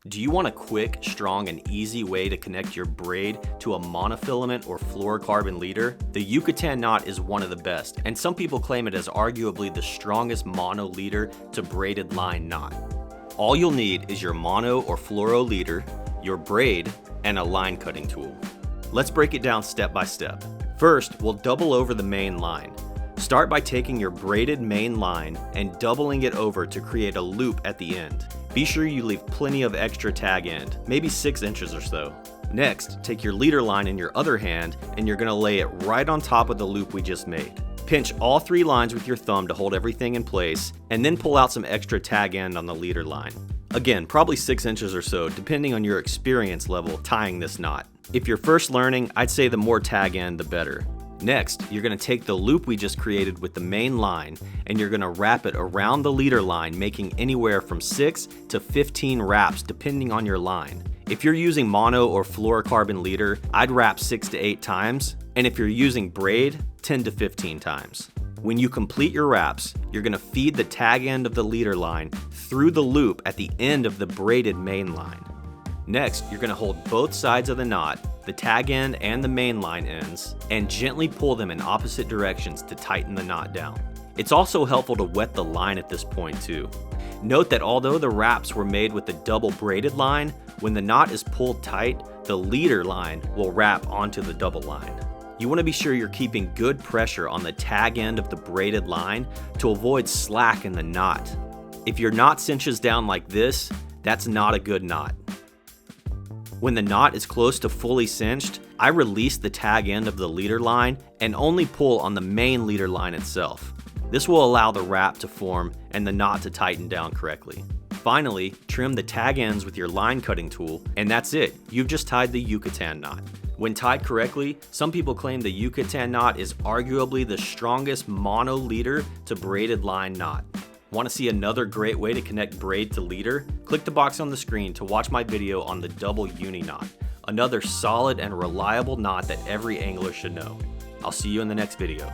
Do you want a quick, strong, and easy way to connect your braid to a monofilament or fluorocarbon leader? The Yucatan Knot is one of the best, and some people claim it as arguably the strongest mono leader to braided line knot. All you'll need is your mono or fluoro leader, your braid, and a line cutting tool. Let's break it down step by step. First, we'll double over the main line. Start by taking your braided main line and doubling it over to create a loop at the end. Be sure you leave plenty of extra tag end, maybe 6 inches or so. Next, take your leader line in your other hand and you're gonna lay it right on top of the loop we just made. Pinch all 3 lines with your thumb to hold everything in place, and then pull out some extra tag end on the leader line. Again, probably 6 inches or so, depending on your experience level tying this knot. If you're first learning, I'd say the more tag end, the better. Next, you're going to take the loop we just created with the main line and you're going to wrap it around the leader line, making anywhere from 6 to 15 wraps depending on your line. If you're using mono or fluorocarbon leader, I'd wrap 6 to 8 times, and if you're using braid, 10 to 15 times. When you complete your wraps, you're going to feed the tag end of the leader line through the loop at the end of the braided main line. Next, you're going to hold both sides of the knot, the tag end and the main line ends, and gently pull them in opposite directions to tighten the knot down. It's also helpful to wet the line at this point too. Note that although the wraps were made with the double braided line, when the knot is pulled tight, the leader line will wrap onto the double line. You want to be sure you're keeping good pressure on the tag end of the braided line to avoid slack in the knot. If your knot cinches down like this, that's not a good knot. When the knot is close to fully cinched, I release the tag end of the leader line and only pull on the main leader line itself. This will allow the wrap to form and the knot to tighten down correctly. Finally, trim the tag ends with your line cutting tool, and that's it. You've just tied the Yucatan knot. When tied correctly, some people claim the Yucatan knot is arguably the strongest mono leader to braided line knot. Want to see another great way to connect braid to leader? Click the box on the screen to watch my video on the double uni knot, another solid and reliable knot that every angler should know. I'll see you in the next video.